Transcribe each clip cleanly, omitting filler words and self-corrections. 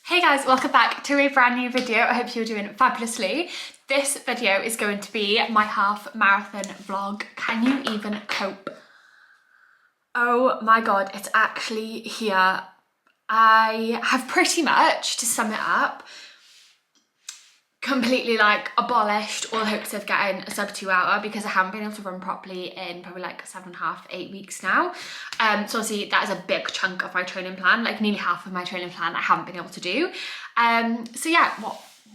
Hey guys, welcome back to a brand new video. I hope you're doing fabulously. This video is going to be my half marathon vlog. Can you even cope? Oh my god, it's actually here. I have pretty much, to sum it up, completely abolished all hopes of getting a sub 2 hour because I haven't been able to run properly in probably 7.5, 8 weeks now. So obviously that is a big chunk of my training plan, nearly half of my training plan I haven't been able to do. So yeah,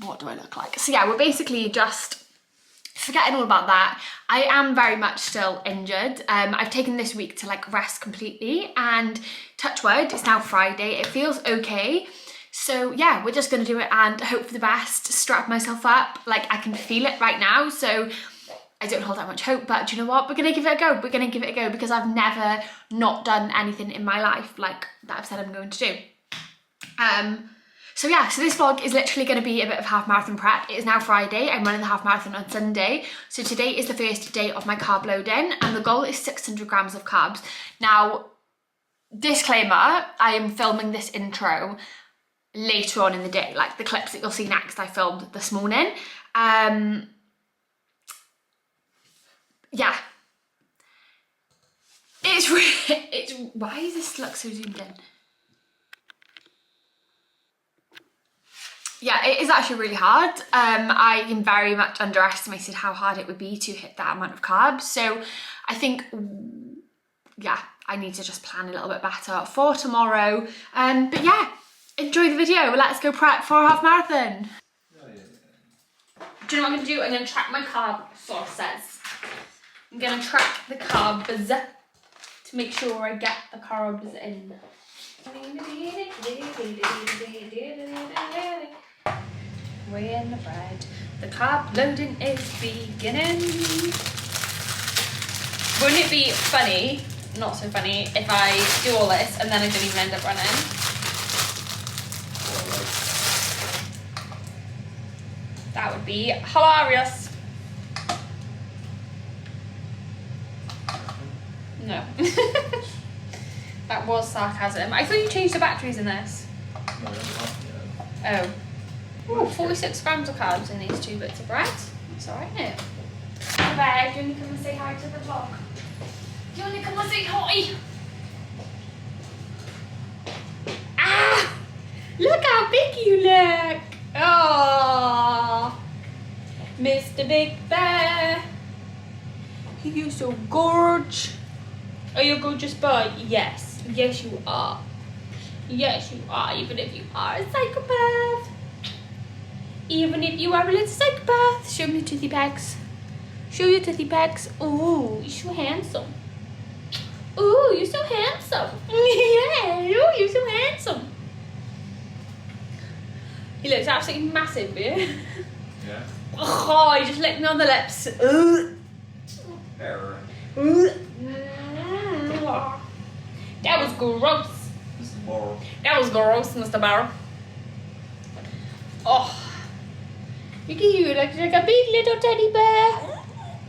what do I look like? So yeah, we're basically just forgetting all about that. I am very much still injured. I've taken this week to rest completely, and touch wood, it's now Friday. It feels okay. So yeah, we're just gonna do it and hope for the best, strap myself up. I can feel it right now, so I don't hold that much hope, but do you know what? We're gonna give it a go. We're gonna give it a go because I've never not done anything in my life that I've said I'm going to do. So yeah, so this vlog is literally gonna be a bit of half marathon prep. It is now Friday, I'm running the half marathon on Sunday. So today is the first day of my carb loading, and the goal is 600 grams of carbs. Now, disclaimer, I am filming this intro later on in the day, the clips that you'll see next I filmed this morning. Yeah, it's why does this look so zoomed in? Yeah, it is actually really hard. I very much underestimated how hard it would be to hit that amount of carbs, so I think, yeah, I need to just plan a little bit better for tomorrow. But yeah, enjoy the video. Let's go prep for a half marathon. Do you know what I'm gonna do? I'm gonna track my carb sources. I'm gonna track the carbs to make sure I get the carbs in. Way in the bread. The carb loading is beginning. Wouldn't it be funny, not so funny, if I do all this and then I don't even end up running? That would be hilarious. No. That was sarcasm. I thought you changed the batteries in this. No, oh. Ooh, 46 grams of carbs in these 2 bits of bread. That's alright, isn't it? Hey, do you want to come and say hi to the vlog? Do you want to come and say hi? Ah! Look how big you look! Oh, Mr. Big Bear. You're so gorge. Are you a gorgeous boy? Yes. Yes, you are. Yes, you are, even if you are a psychopath. Even if you are a little psychopath. Show me your toothy pegs. Show your toothy pegs. Oh, you're so handsome. Oh, you're so handsome. Yeah, oh, you're so handsome. He looks absolutely massive, yeah? Yeah. Oh, he just licked me on the lips. Error. That was gross. Mr. Morrow. That was gross, Mr. Barrow. Oh. Look at you, like a big little teddy bear.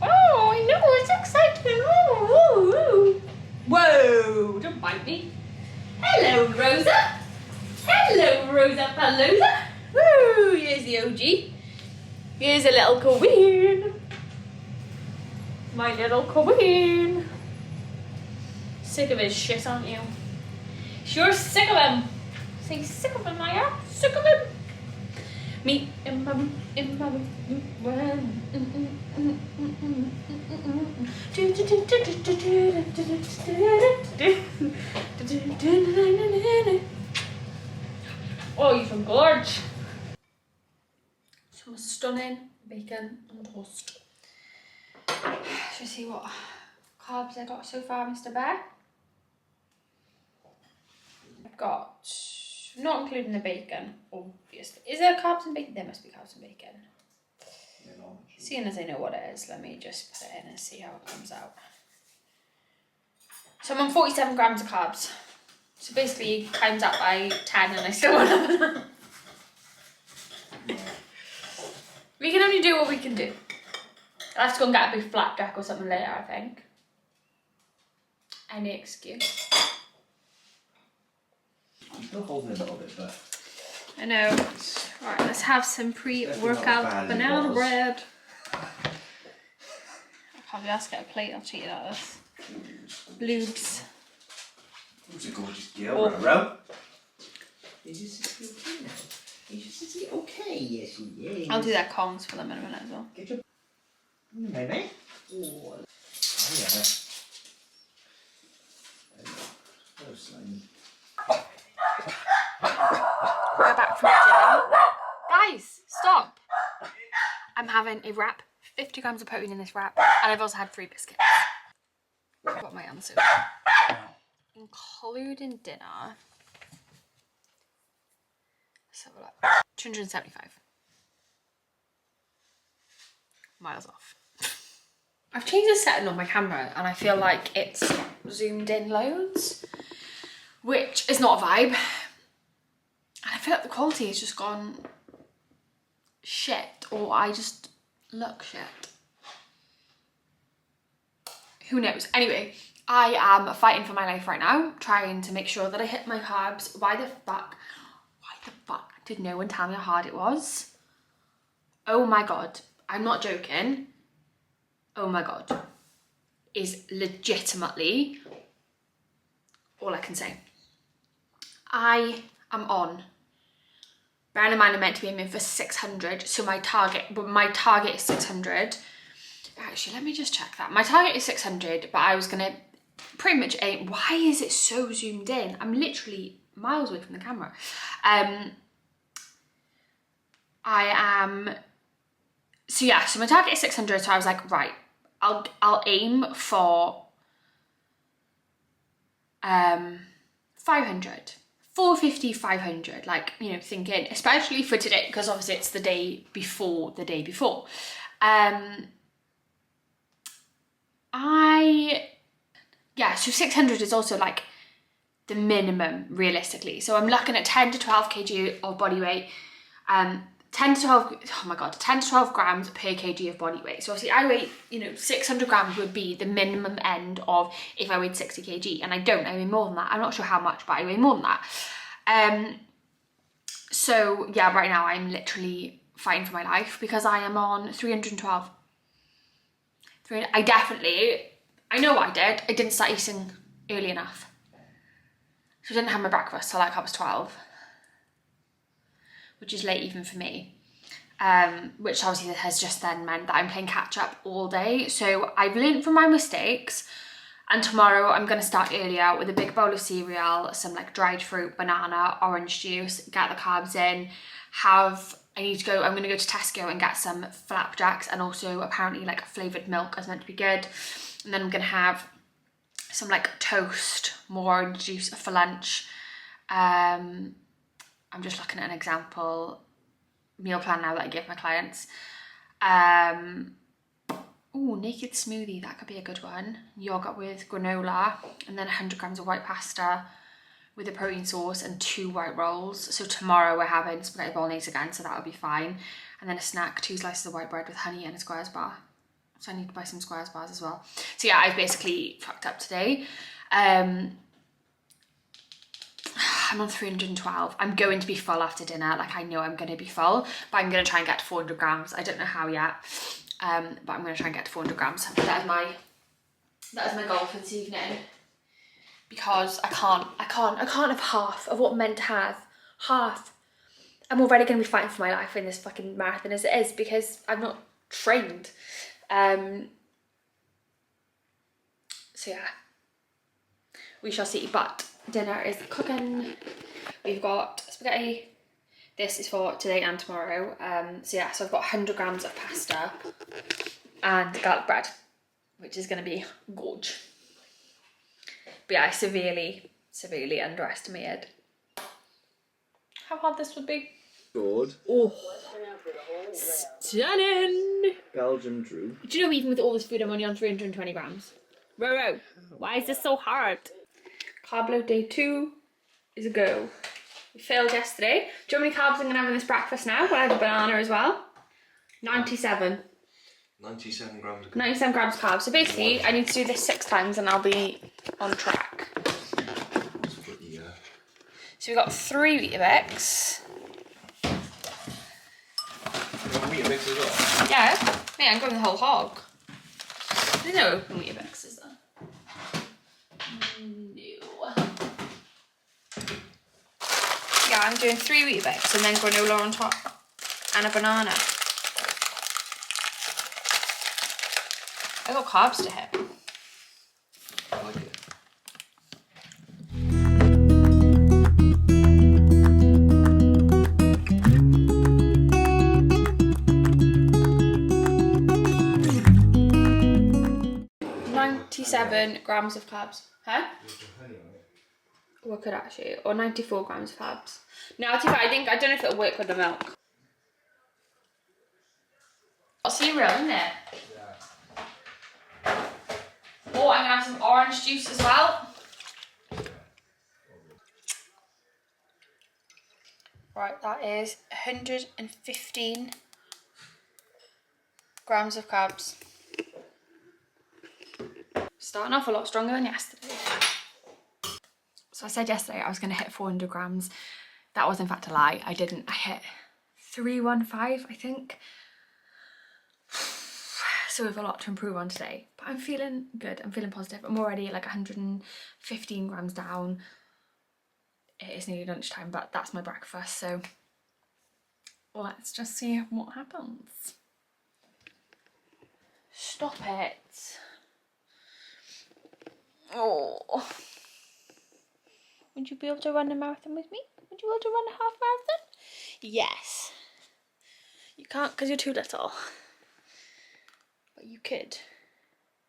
Oh, I know, it's exciting. Whoa, whoa, don't bite me. Hello, Rosa. Hello, Rosa Palosa. Woo, here's the OG. Here's a little queen. My little queen. Sick of his shit, aren't you? You're sick of him. Say sick of him, Maya. Sick of him. Me and Bubba, and Bubba. Oh, you're so gorge. Some stunning bacon on toast. Should we see what carbs I got so far, Mr. Bear? I've got, not including the bacon, obviously. Is there carbs and bacon? There must be carbs and bacon. Seeing as I know what it is, let me just put it in and see how it comes out. So I'm on 47 grams of carbs. So basically times that by 10 and I still want to. We can only do what we can do. I'll have to go and get a big flat jack or something later, I think. Any excuse. I'm still holding it a little bit, but I know. Alright, let's have some pre-workout banana bread. I can't be asked to get a plate, I'll cheat it at this. Bloobs. Who's a gorgeous girl, Ro? Is your sister okay now? Is your sister okay? Yes, she is. I'll do their Kongs for them in a minute as well. Get your... Maybe? Oh, yeah. So slimy. We're back from dinner. Guys, stop! I'm having a wrap, 50 grams of protein in this wrap, and I've also had 3 biscuits. I've got my answer. Including dinner. Let's have a look. 275. Miles off. I've changed the setting on my camera and I feel like it's zoomed in loads, which is not a vibe. And I feel like the quality has just gone shit, or I just look shit. Who knows? Anyway, I am fighting for my life right now, trying to make sure that I hit my carbs. Why the fuck did no one tell me how hard it was? Oh my God, I'm not joking. Oh my God, is legitimately all I can say. I am on, bearing in mind I'm meant to be aiming for 600, so my target is 600. Actually, let me just check that. My target is 600, but I was gonna pretty much aim. Why is it so zoomed in? I'm literally miles away from the camera. So my target is 600, so I was like, right, I'll aim for 500, 450, 500, like, you know, thinking, especially for today, because obviously it's the day before. So 600 is also like the minimum realistically. So I'm looking at 10 to 12 kg of body weight, 10 to 12 grams per kg of body weight. So obviously I weigh, 600 grams would be the minimum end of if I weighed 60 kg, and I weigh more than that. I'm not sure how much, but I weigh more than that. So yeah, right now I'm literally fighting for my life because I am on 312. I know what I did. I didn't start eating early enough. So I didn't have my breakfast till like I was 12. Which is late even for me. Which obviously has just then meant that I'm playing catch up all day. So I've learned from my mistakes, and tomorrow I'm going to start earlier with a big bowl of cereal, some like dried fruit, banana, orange juice, get the carbs in, I'm going to go to Tesco and get some flapjacks, and also apparently like flavoured milk is meant to be good. And then I'm going to have some like toast, more orange juice for lunch. I'm just looking at an example meal plan now that I give my clients. Naked smoothie, that could be a good one. Yogurt with granola, and then 100 grams of white pasta with a protein sauce and 2 white rolls. So tomorrow we're having spaghetti bolognese again, so that'll be fine. And then a snack, 2 slices of white bread with honey and a squares bar. So I need to buy some squares bars as well. So yeah, I've basically fucked up today. I'm on 312. I'm going to be full after dinner. Like, I know I'm going to be full, but I'm going to try and get to 400 grams. I don't know how yet, but I'm going to try and get to 400 grams. That is my goal for this evening, because I can't have half of what I'm meant to have. Half. I'm already going to be fighting for my life in this fucking marathon as it is, because I'm not trained. So yeah, we shall see. But dinner is cooking. We've got spaghetti. This is for today and tomorrow. So yeah, so I've got 100 grams of pasta and garlic bread, which is going to be gorge. But yeah, I severely underestimated how hard this would be. Good. Oh, stunning. Belgium drew. Do you know, even with all this food, I'm only on 320 grams. Roro, why is this so hard? Carb load day 2 is a go. We failed yesterday. Do you know how many carbs I'm going to have in this breakfast now? I have a banana as well. 97. 97 grams. 97 grams of carbs. So basically, I need to do this 6 times and I'll be on track. So we've got 3 Weetabix. Weetabix as well? Yeah, yeah, I'm going the whole hog. There's no open Weetabix, is there? No. Yeah, I'm doing 3 Weetabix and then granola on top and a banana. I got carbs to hit. I like it. .97 grams of carbs. Huh? Oh, I could actually. Or 94 grams of carbs. No, I don't know if it'll work with the milk. Got cereal, isn't it? Yeah. Oh, I'm gonna have some orange juice as well. Right, that is 115 grams of carbs. Starting off a lot stronger than yesterday. So I said yesterday I was going to hit 400 grams. That was in fact a lie. I didn't. I hit 315, I think. So we have a lot to improve on today. But I'm feeling good. I'm feeling positive. I'm already like 115 grams down. It is nearly lunchtime, but that's my breakfast. So let's just see what happens. Stop it. Oh. Would you be able to run a marathon with me? Would you be able to run a half marathon? Yes. You can't because you're too little. But you could.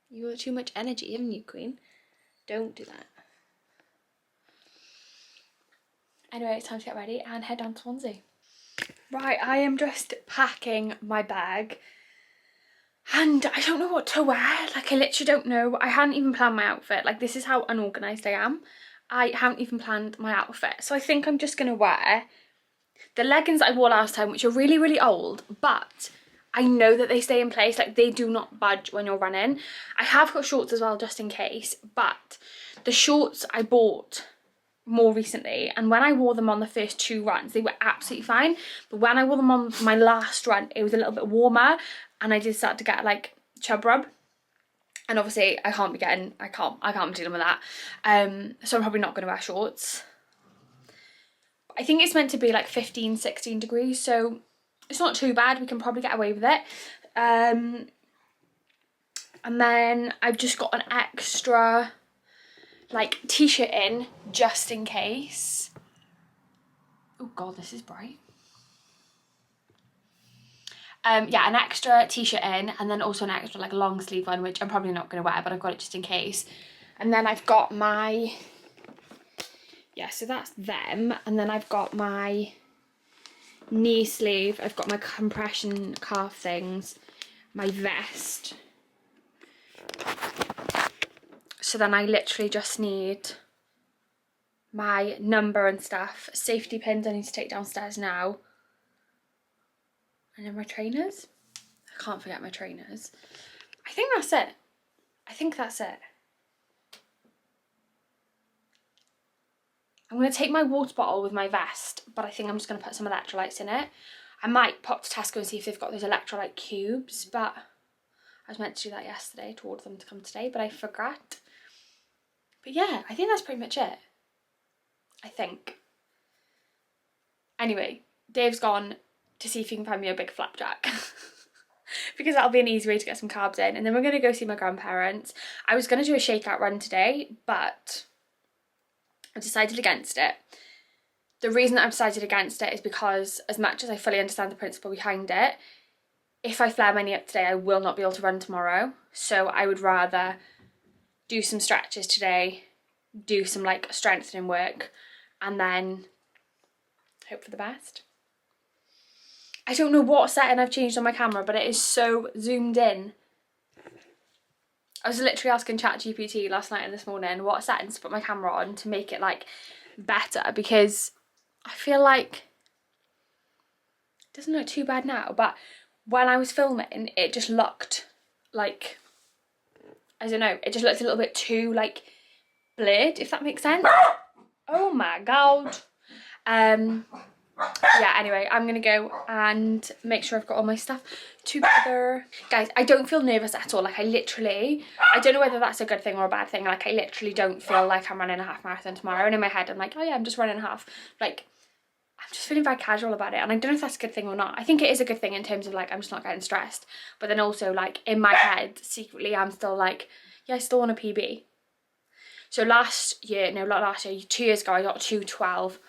You got too much energy, haven't you, Queen? Don't do that. Anyway, it's time to get ready and head down to Swansea. Right, I am just packing my bag. And I don't know what to wear. Like, I literally don't know. I hadn't even planned my outfit. Like, this is how unorganised I am. I haven't even planned my outfit. So I think I'm just going to wear the leggings I wore last time, which are really, really old. But I know that they stay in place. Like, they do not budge when you're running. I have got shorts as well, just in case. But the shorts I bought more recently, and when I wore them on the first 2 runs, they were absolutely fine. But when I wore them on my last run, it was a little bit warmer. And I did start to get, like, chub rub. And obviously I can't be dealing with that. So I'm probably not going to wear shorts. I think it's meant to be like 15, 16 degrees. So it's not too bad. We can probably get away with it. And then I've just got an extra like t-shirt in just in case. Oh God, this is bright. Yeah, an extra t-shirt in, and then also an extra like long sleeve one, which I'm probably not going to wear, but I've got it just in case. And then I've got my, yeah, so that's them. And then I've got my knee sleeve, I've got my compression calf things, my vest. So then I literally just need my number and stuff. Safety pins I need to take downstairs now. And then my trainers. I can't forget my trainers. I think that's it. I'm going to take my water bottle with my vest, but I think I'm just going to put some electrolytes in it. I might pop to Tesco and see if they've got those electrolyte cubes, but I was meant to do that yesterday to order them to come today, but I forgot. But yeah, I think that's pretty much it. I think. Anyway, Dave's gone to see if he can find me a big flapjack. Because that'll be an easy way to get some carbs in. And then we're going to go see my grandparents. I was going to do a shakeout run today, but I decided against it. The reason that I've decided against it is because as much as I fully understand the principle behind it, if I flare my knee up today, I will not be able to run tomorrow. So I would rather do some stretches today, do some like strengthening work, and then hope for the best. I don't know what setting I've changed on my camera, but it is so zoomed in. I was literally asking ChatGPT last night and this morning what settings to put my camera on to make it like better, because I feel like it doesn't look too bad now, but when I was filming it just looked like, I don't know, it just looked a little bit too like blurred, if that makes sense. Oh my God. Yeah, anyway, I'm gonna go and make sure I've got all my stuff together. Guys, I don't feel nervous at all. Like, I don't know whether that's a good thing or a bad thing. Like, I literally don't feel like I'm running a half marathon tomorrow. And in my head, I'm like, oh yeah, I'm just running a half. Like, I'm just feeling very casual about it. And I don't know if that's a good thing or not. I think it is a good thing in terms of, like, I'm just not getting stressed. But then also, like, in my head, secretly, I'm still like, yeah, I still want a PB. So last year, 2 years ago, I got 2:12.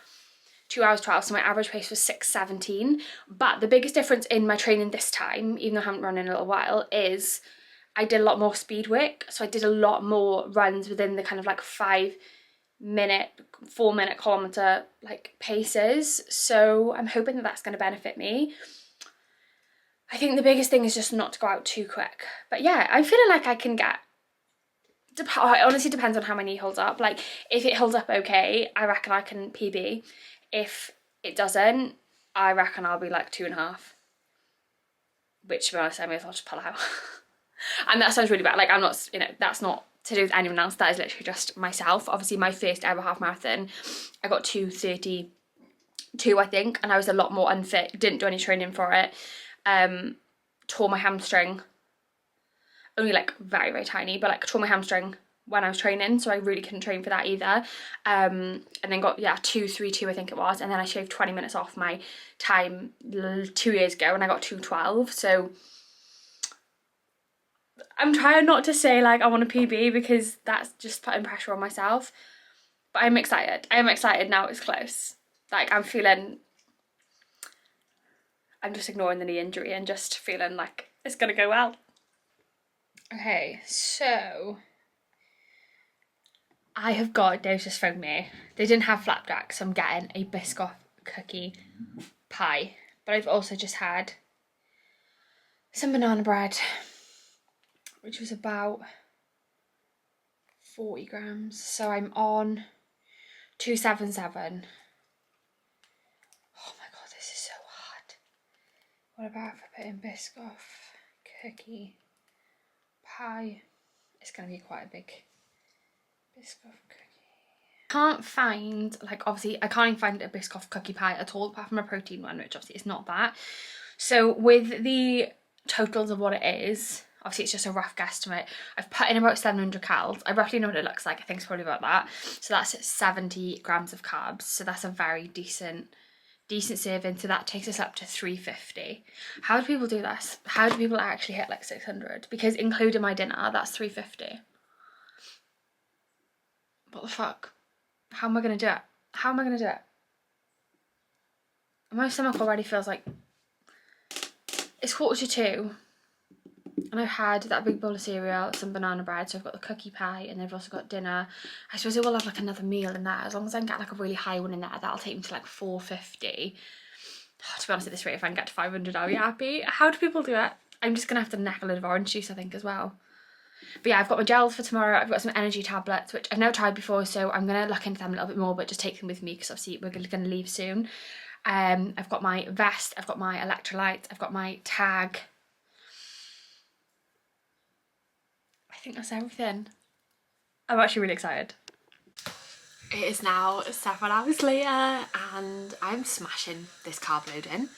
2 hours 12, so my average pace was 6:17. But the biggest difference in my training this time, even though I haven't run in a little while, is I did a lot more speed work. So I did a lot more runs within the kind of like 5-minute, 4-minute kilometre like paces. So I'm hoping that that's going to benefit me. I think the biggest thing is just not to go out too quick. But yeah, I'm feeling like I can get... It honestly depends on how my knee holds up. Like, if it holds up okay, I reckon I can PB. If it doesn't, I reckon I'll be like 2.5. Which, to be honest, I may as well just pull out. And that sounds really bad. Like, I'm not, that's not to do with anyone else. That is literally just myself. Obviously, my first ever half marathon, I got 2:32, I think. And I was a lot more unfit. Didn't do any training for it. Tore my hamstring. Only like very, very tiny, but like tore my hamstring when I was training, so I really couldn't train for that either. And then got 2:32, I think it was, and then I shaved 20 minutes off my time 2 years ago and I got 2:12. So I'm trying not to say like I want a PB because that's just putting pressure on myself, but I'm excited. I am excited now it's close. Like, I'm just ignoring the knee injury and just feeling like it's gonna go well. Okay, so I have got, Dave's just phoned me. They didn't have flapjacks, so I'm getting a Biscoff cookie pie. But I've also just had some banana bread, which was about 40 grams. So I'm on 277. Oh my god, this is so hard. What about if I put in Biscoff cookie pie? It's going to be quite a big Biscoff cookie. Can't find, like, obviously I can't even find a Biscoff cookie pie at all apart from a protein one, which obviously is not that. So with the totals of what it is, obviously it's just a rough guesstimate. I've put in about 700 calories. I roughly know what it looks like. I think it's probably about that. So that's 70 grams of carbs. So that's a very decent serving. So that takes us up to 350. How do people do this? How do people actually hit like 600? Because including my dinner, that's 350. What the fuck? How am I going to do it? How am I going to do it? My stomach already feels like... It's 1:45. And I've had that big bowl of cereal, some banana bread, so I've got the cookie pie, and I've also got dinner. I suppose I will have like another meal in there. As long as I can get like a really high one in there, that'll take me to like 450. Oh, to be honest, at this rate, if I can get to 500, I'll be happy. How do people do it? I'm just gonna have to neck a load of orange juice, I think, as well. But yeah, I've got my gels for tomorrow. I've got some energy tablets, which I've never tried before, so I'm gonna look into them a little bit more, but just take them with me because obviously we're gonna leave soon. I've got my vest, I've got my electrolytes, I've got my tag. I think that's everything. I'm actually really excited. It is now 7 hours later and I'm smashing this carb loading.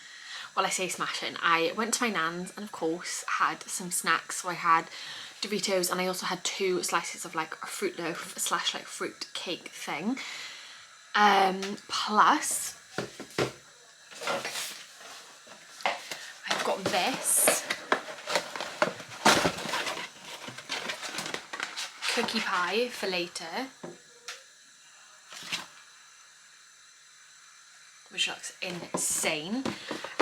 Well, I say smashing. I went to my nan's and of course had some snacks. So I had Doritos and I also had 2 slices of like a fruit loaf / like fruit cake thing. Plus I've got this cookie pie for later, which looks insane,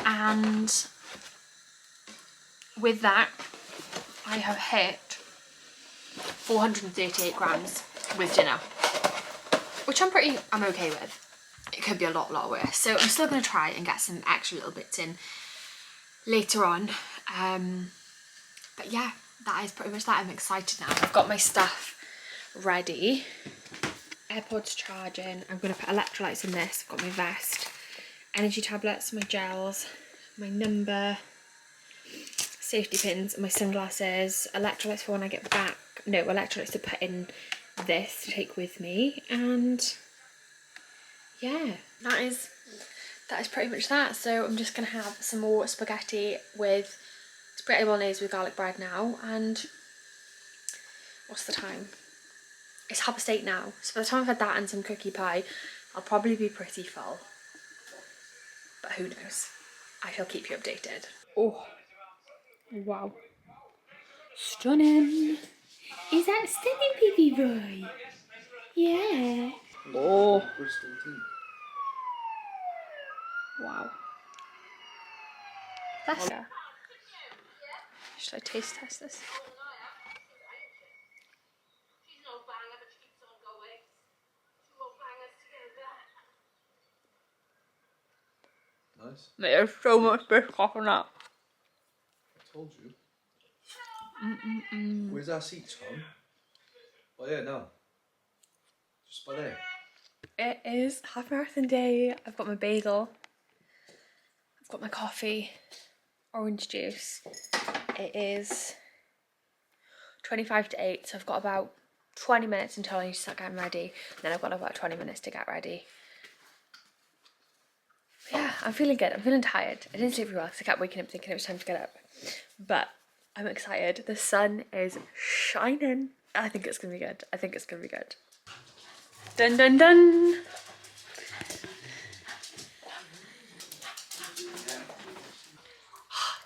and with that I have hit 438 grams with dinner, which I'm okay with. It could be a lot worse, so I'm still going to try and get some extra little bits in later on, but yeah, that is pretty much that. I'm excited now. I've got my stuff ready. AirPods charging. I'm going to put electrolytes in this. I've got my vest, energy tablets, my gels, my number, safety pins, my sunglasses, electrolytes for when I get back. No, electrolytes to put in this to take with me. And yeah, that is that is pretty much that. So I'm just gonna have some more spaghetti bolognese with garlic bread now. And what's the time? It's 8:30 now. So by the time I've had that and some cookie pie, I'll probably be pretty full. But who knows? I shall keep you updated. Oh, wow. Stunning. Is that stunning, baby boy? Yeah. Oh. Wow. That's yeah. Should I taste test this? Nice. There's so much biscuit on that. I told you. Where's our seat, Tom? Oh yeah, no. Just by there. It is half marathon day. I've got my bagel. I've got my coffee. Orange juice. It is 25 to 8, so I've got about 20 minutes until I need to start getting ready. Then I've got about 20 minutes to get ready. Yeah, I'm feeling good. I'm feeling tired. I didn't sleep very well because I kept waking up thinking it was time to get up. But I'm excited. The sun is shining. I think it's going to be good. I think it's going to be good. Dun dun dun!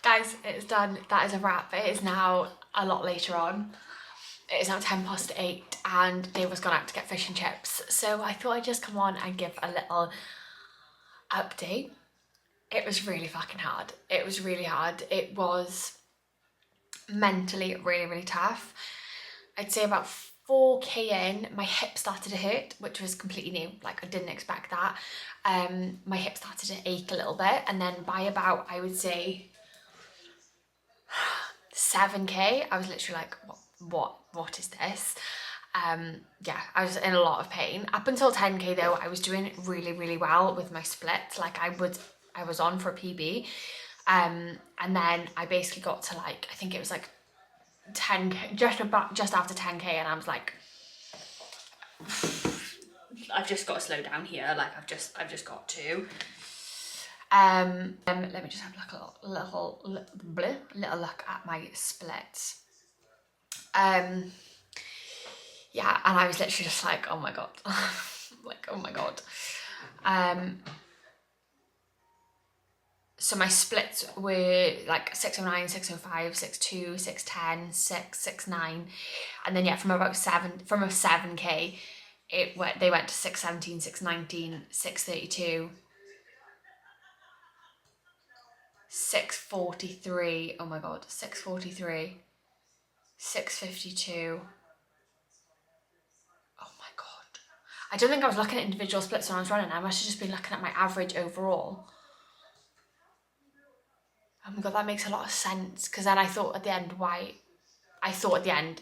Guys, it's done. That is a wrap. It is now a lot later on. It is now 8:10 and Dave was gone out to get fish and chips. So I thought I'd just come on and give a little update. It was really fucking hard. It was really hard. It was mentally really, really tough. I'd say about 4k in, my hip started to hurt, which was completely new. Like, I didn't expect that. My hip started to ache a little bit, and then by about, I would say, 7k, I was literally like, what is this? Yeah, I was in a lot of pain. Up until 10k though, I was doing really, really well with my splits. Like, I was on for a PB. And then I basically got to, like, I think it was like 10k, just after 10k, and I was like, I've just got to slow down here. Like, I've just got to. Let me just have like a little look at my splits. Yeah, and I was literally just like, oh my god, like, oh my god. So my splits were like 609, 605, 62, 610, 6, 69, and then yeah, from a 7k, they went to 617, 619, 632, 643. Oh my god, 643, 652. Oh my god. I don't think I was looking at individual splits when I was running. I must have just been looking at my average overall. Oh my god, that makes a lot of sense. Because then I thought at the end,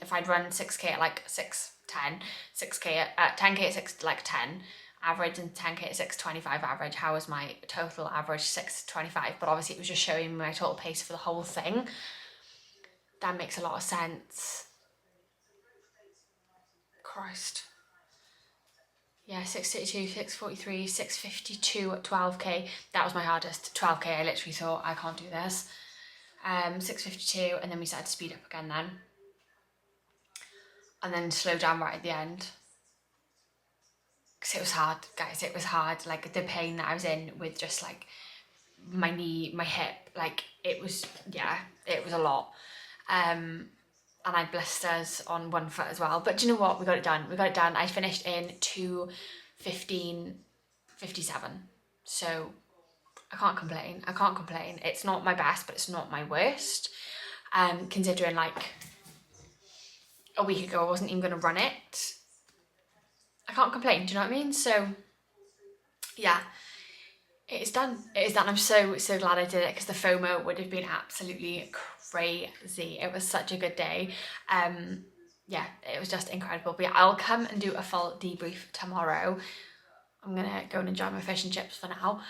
if I'd run 6k at like 6:10, 6k at 10k at 6 like 10 average, and 10k at 6:25 average, how was my total average? 6:25. But obviously it was just showing me my total pace for the whole thing. That makes a lot of sense. Christ. Yeah, 6:32, 6:43, 6:52 at 12k. That was my hardest. 12k, I literally thought, I can't do this. 6:52, and then we started to speed up again then. And then slow down right at the end. Because it was hard, guys, it was hard. Like, the pain that I was in with just like my knee, my hip, like, it was, yeah, it was a lot. And I had blisters on one foot as well. But do you know what? We got it done. I finished in 2:15:57. So I can't complain. It's not my best, but it's not my worst. Considering, like, a week ago I wasn't even going to run it. I can't complain, do you know what I mean? So yeah, it is done. I'm so glad I did it, because the FOMO would have been absolutely crazy. It was such a good day. Yeah, it was just incredible. But yeah, I'll come and do a full debrief tomorrow. I'm gonna go and enjoy my fish and chips for now.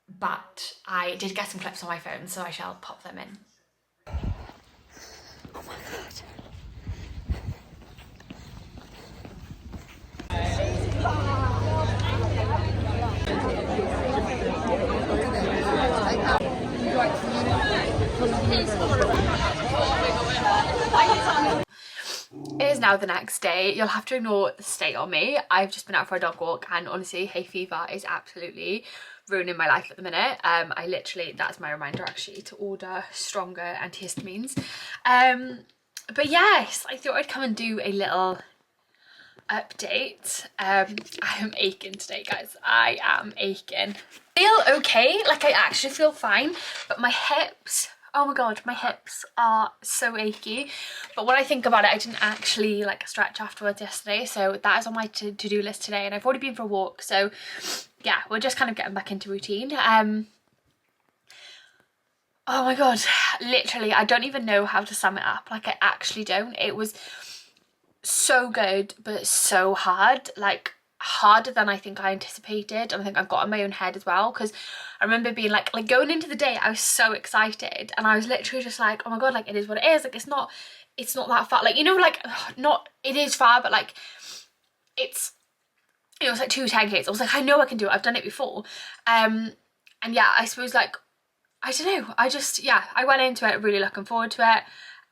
But I did get some clips on my phone, so I shall pop them in. Oh my god. It is now the next day. You'll have to ignore the state on me. I've just been out for a dog walk and honestly hay fever is absolutely ruining my life at the minute. I literally, that's my reminder actually to order stronger antihistamines. But yes, I thought I'd come and do a little update. I am aching today, guys. I am aching. I feel okay, like I actually feel fine, but my hips, oh my god, my hips are so achy. But when I think about it, I didn't actually like stretch afterwards yesterday, so that is on my to-do list today, and I've already been for a walk, so yeah, we're just kind of getting back into routine. Oh my god, literally, I don't even know how to sum it up. Like, I actually don't. It was so good, but so hard. Like, harder than I think I anticipated, and I think I've got in my own head as well, because I remember being like going into the day, I was so excited, and I was literally just like, oh my god, like it is what it is. Like, it's not that far. Like, you know, like not, it is far, but like it's, it was like 2 10Ks. I was like, I know I can do it. I've done it before. And yeah, I suppose like, I don't know, I just, yeah, I went into it really looking forward to it.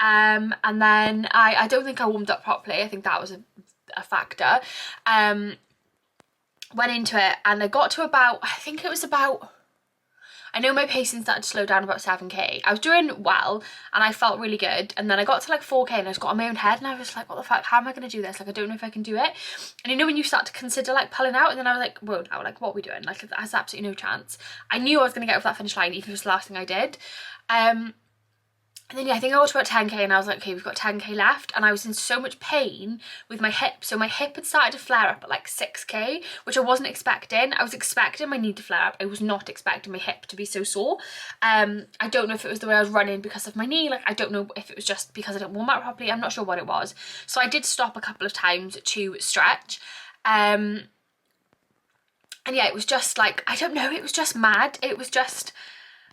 And then I don't think I warmed up properly. I think that was a factor. Went into it and I got to about, I think it was about, I know my pacing started to slow down about 7K. I was doing well and I felt really good, and then I got to like 4K and I just got on my own head and I was like, what the fuck, how am I going to do this? Like, I don't know if I can do it. And you know when you start to consider like pulling out, and then I was like, whoa, now, like, what are we doing? Like, there's absolutely no chance. I knew I was going to get over that finish line, even if it was the last thing I did. And then yeah, I think I got to about 10K and I was like, okay, we've got 10K left, and I was in so much pain with my hip. So my hip had started to flare up at like 6K, which I wasn't expecting. I was expecting my knee to flare up. I was not expecting my hip to be so sore. I don't know if it was the way I was running because of my knee. Like, I don't know if it was just because I didn't warm up properly. I'm not sure what it was. So I did stop a couple of times to stretch. And yeah, it was just like, I don't know, it was just mad. It was just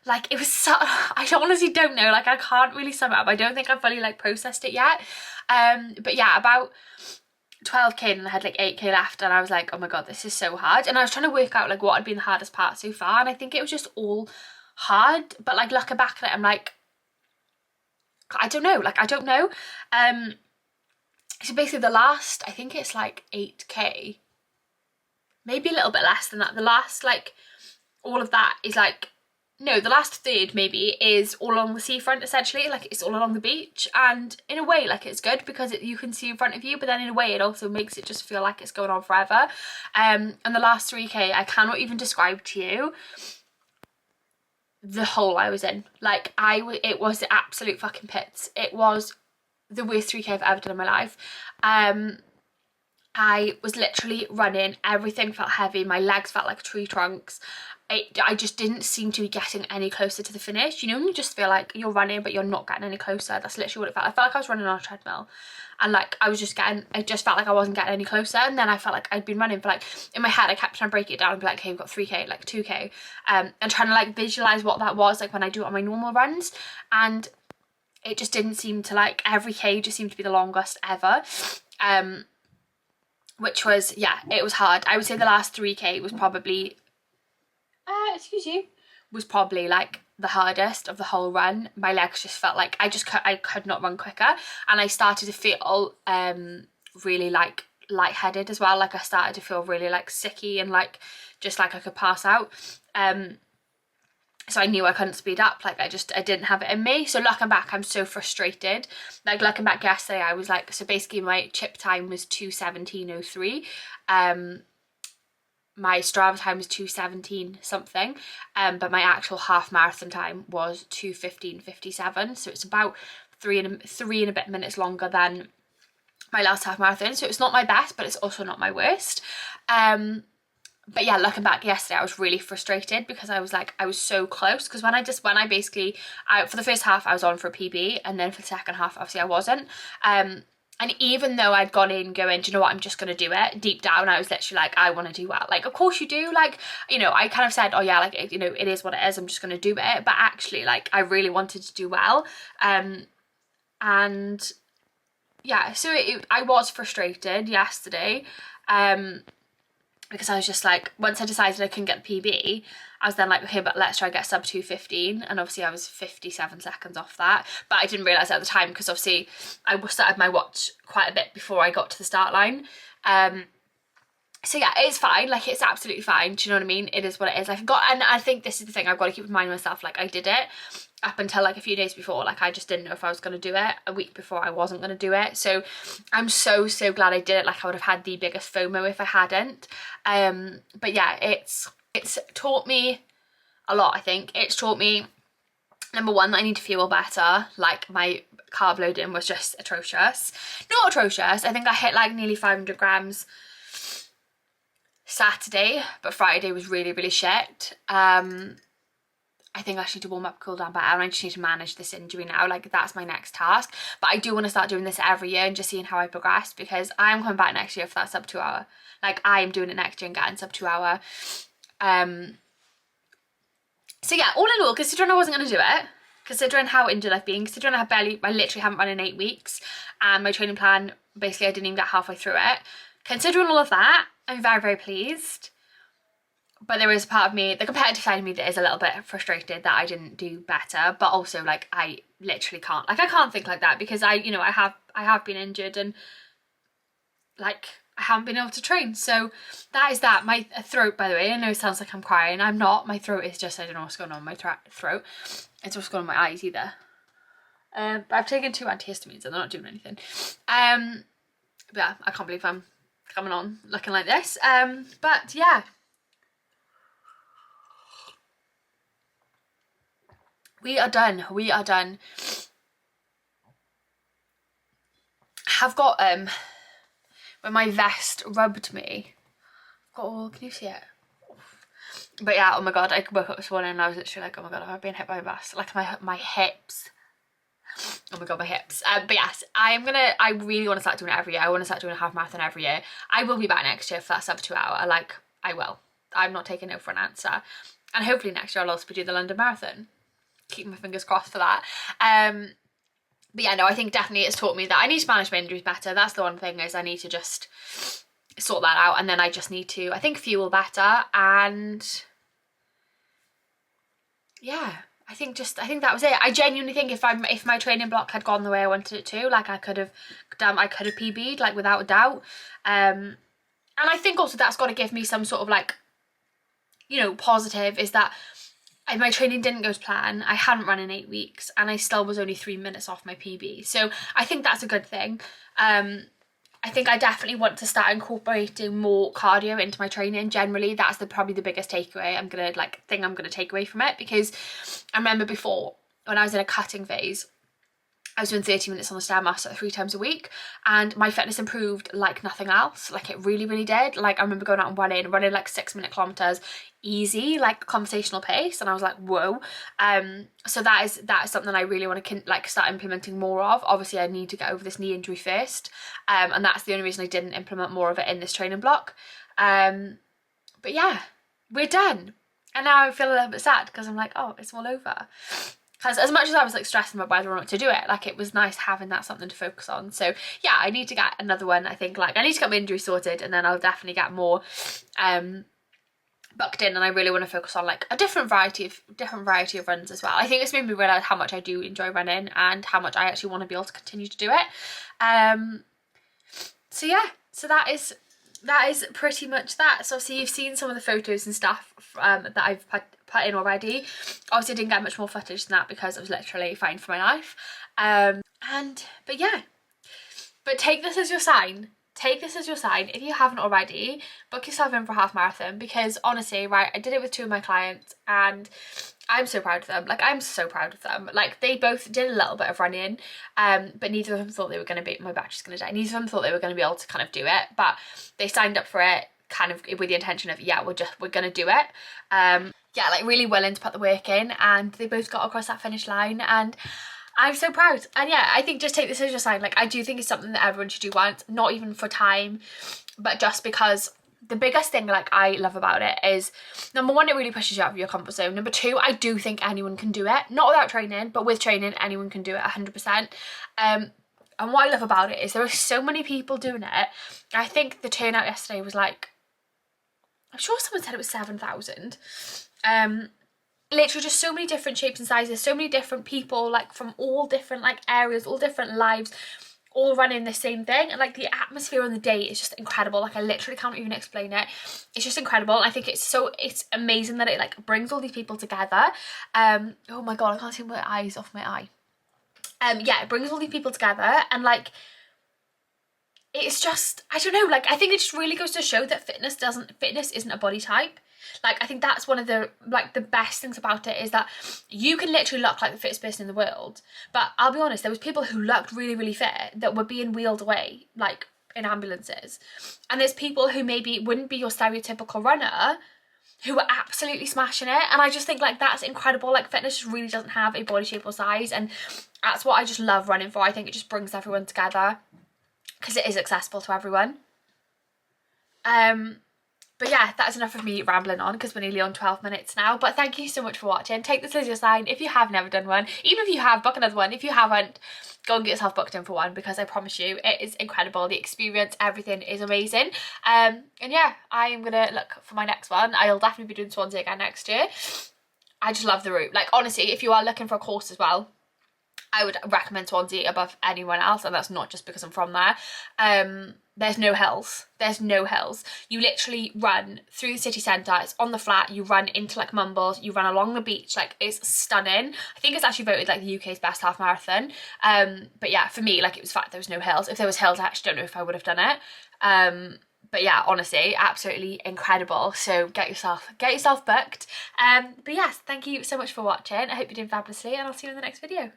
like, it was so, I honestly don't know, like I can't really sum it up. I don't think I've fully like processed it yet. But yeah, about 12K and I had like 8K left, and I was like, oh my god, this is so hard. And I was trying to work out like what had been the hardest part so far, and I think it was just all hard. But like looking back at it, I'm like, I don't know, like I don't know. So basically the last, I think it's like 8K, maybe a little bit less than that. The last, like, all of that is like, no, the last third maybe is all along the seafront, essentially. Like, it's all along the beach, and in a way, like, it's good because you can see in front of you, but then in a way it also makes it just feel like it's going on forever. And the last 3K, I cannot even describe to you the hole I was in. Like, it was the absolute fucking pits. It was the worst 3K I've ever done in my life. I was literally running, everything felt heavy, my legs felt like tree trunks. I just didn't seem to be getting any closer to the finish. You know, when you just feel like you're running but you're not getting any closer, that's literally what it felt. I felt like I was running on a treadmill, and like I just felt like I wasn't getting any closer. And then I felt like I'd been running for like, in my head I kept trying to break it down and be like, okay, we've got 3K, like 2K, and trying to like visualize what that was like when I do it on my normal runs, and it just didn't seem to, like, every K just seemed to be the longest ever. Which was, yeah, it was hard. I would say the last 3K was probably, was probably like the hardest of the whole run. My legs just felt like I could not run quicker, and I started to feel really like lightheaded as well. Like, I started to feel really like sicky and like just like I could pass out. So I knew I couldn't speed up. Like, I didn't have it in me. So looking back, I'm so frustrated. Like, looking back yesterday, I was like, so basically my chip time was 2:17:03. My Strava time was 2:17 something, but my actual half marathon time was 2:15:57. So it's about three and a bit minutes longer than my last half marathon. So it's not my best, but it's also not my worst. But yeah, looking back yesterday, I was really frustrated because I was like, I was so close. Because when I basically, for the first half I was on for a PB, and then for the second half obviously I wasn't. And even though I'd gone in going, do you know what, I'm just going to do it, deep down I was literally like, I want to do well. Like, of course you do. Like, you know, I kind of said, oh yeah, like, you know, it is what it is, I'm just going to do it. But actually, like, I really wanted to do well. And yeah, so I was frustrated yesterday. because I was just like, once I decided I couldn't get the PB, I was then like, okay, but let's try get sub 2:15, and obviously I was 57 seconds off that, but I didn't realise at the time because obviously I started my watch quite a bit before I got to the start line. So yeah, it's fine, like it's absolutely fine, do you know what I mean? It is what it is. And I think this is the thing, I've got to keep reminding myself, like I did it up until like a few days before, like I just didn't know if I was going to do it. A week before I wasn't going to do it, so I'm so glad I did it. Like I would have had the biggest FOMO if I hadn't. But yeah, it's taught me a lot. I think it's taught me, number one, that I need to fuel better. Like my carb loading was just atrocious. Not atrocious, I think I hit like nearly 500 grams Saturday, but Friday was really shit. I think I just need to warm up, cool down better, and I just need to manage this injury now. Like that's my next task. But I do want to start doing this every year and just seeing how I progress, because I am coming back next year for that sub 2 hour. Like I am doing it next year and getting sub 2 hour. So yeah, all in all, considering I wasn't going to do it, considering how injured I've been, considering I literally haven't run in 8 weeks, and my training plan, basically I didn't even get halfway through it. Considering all of that, I'm very pleased. But there is a part of me, the competitive side of me, that is a little bit frustrated that I didn't do better. But also, like, I literally can't, like, I can't think like that, because I have been injured, and like I haven't been able to train. So that is that. My throat, by the way, I know it sounds like I'm crying. I'm not. My throat is just, I don't know what's going on with my throat. It's what's going on with my eyes either. But I've taken 2 antihistamines and they're not doing anything. But yeah, I can't believe I'm coming on looking like this. But yeah. We are done. I've got, when my vest rubbed me, I've got all, can you see it? But yeah, oh my god, I woke up this morning and I was literally like, oh my god, have I been hit by a bus? Like my hips. Oh my god, my hips. But yes, I really want to start doing it every year. I want to start doing a half marathon every year. I will be back next year for that sub 2 hour. Like, I will. I'm not taking no for an answer. And hopefully next year I'll also do the London Marathon. Keep my fingers crossed for that. But yeah, no, I think definitely it's taught me that I need to manage my injuries better. That's the one thing, is I need to just sort that out, and then I just need to, I think, fuel better. And yeah, I think that was it. I genuinely think if my training block had gone the way I wanted it to, like I could have PB'd, like without a doubt. And I think also that's got to give me some sort of, like, you know, positive, is that my training didn't go to plan. I hadn't run in 8 weeks, and I still was only 3 minutes off my PB. So I think that's a good thing. I think I definitely want to start incorporating more cardio into my training. Generally, that's probably the biggest takeaway I'm gonna take away from it, because I remember before, when I was in a cutting phase, I was doing 30 minutes on the Stairmaster 3 times a week, and my fitness improved like nothing else. Like it really did. Like I remember going out and running like 6-minute kilometers easy, like conversational pace, and I was like, whoa. So that is something I really want to start implementing more of. Obviously I need to get over this knee injury first, and that's the only reason I didn't implement more of it in this training block. But yeah, we're done, and now I feel a little bit sad because I'm like, oh, it's all over. Because as much as I was like stressing about whether or not to do it, like it was nice having that something to focus on. So yeah, I need to get another one. I think, like, I need to get my injury sorted, and then I'll definitely get more bucked in, and I really want to focus on like a different variety of runs as well. I think it's made me realise how much I do enjoy running, and how much I actually want to be able to continue to do it. So yeah, so that is pretty much that. So obviously you've seen some of the photos and stuff that I've put in already. Obviously I didn't get much more footage than that because I was literally fighting for my life. But yeah, but take this as your sign. If you haven't already, book yourself in for a half marathon, because honestly, right, I did it with 2 of my clients and I'm so proud of them. Like, I'm so proud of them. Like, they both did a little bit of running, but neither of them thought they were going to be, my battery's going to die, neither of them thought they were going to be able to kind of do it, but they signed up for it kind of with the intention of, yeah, we're going to do it. Yeah, like really willing to put the work in, and they both got across that finish line, and I'm so proud. And yeah, I think just take this as your sign. Like, I do think it's something that everyone should do once, not even for time, but just because the biggest thing like I love about it is, number one, it really pushes you out of your comfort zone. Number two, I do think anyone can do it, not without training, but with training anyone can do it 100%. And what I love about it is there are so many people doing it. I think the turnout yesterday was like I'm sure someone said it was 7,000. Literally just so many different shapes and sizes, so many different people, like from all different like areas, all different lives, all running the same thing. And like the atmosphere on the day is just incredible. Like I literally can't even explain it. It's just incredible. I think it's amazing that it like brings all these people together. Oh my god, I can't see my eyes off my eye. Yeah, it brings all these people together, and like it's just, I don't know, like I think it just really goes to show that fitness isn't a body type. Like I think that's one of the like the best things about it, is that you can literally look like the fittest person in the world, but I'll be honest, there was people who looked really, really fit that were being wheeled away like in ambulances, and there's people who maybe wouldn't be your stereotypical runner who are absolutely smashing it. And I just think like that's incredible. Like fitness just really doesn't have a body shape or size, and that's what I just love running for. I think it just brings everyone together because it is accessible to everyone. But yeah, that's enough of me rambling on because we're nearly on 12 minutes now. But thank you so much for watching. Take this as your sign if you have never done one. Even if you have, book another one. If you haven't, go and get yourself booked in for one, because I promise you it is incredible. The experience, everything is amazing. And yeah, I'm gonna look for my next one. I'll definitely be doing Swansea again next year. I just love the route. Like honestly, if you are looking for a course as well, I would recommend Swansea above anyone else, and that's not just because I'm from there. There's no hills. There's no hills. You literally run through the city centre. It's on the flat. You run into like Mumbles. You run along the beach. Like it's stunning. I think it's actually voted like the UK's best half marathon. But yeah, for me, like it was the fact there was no hills. If there was hills, I actually don't know if I would have done it. But yeah, honestly, absolutely incredible. So get yourself booked. But yes, thank you so much for watching. I hope you're doing fabulously, and I'll see you in the next video.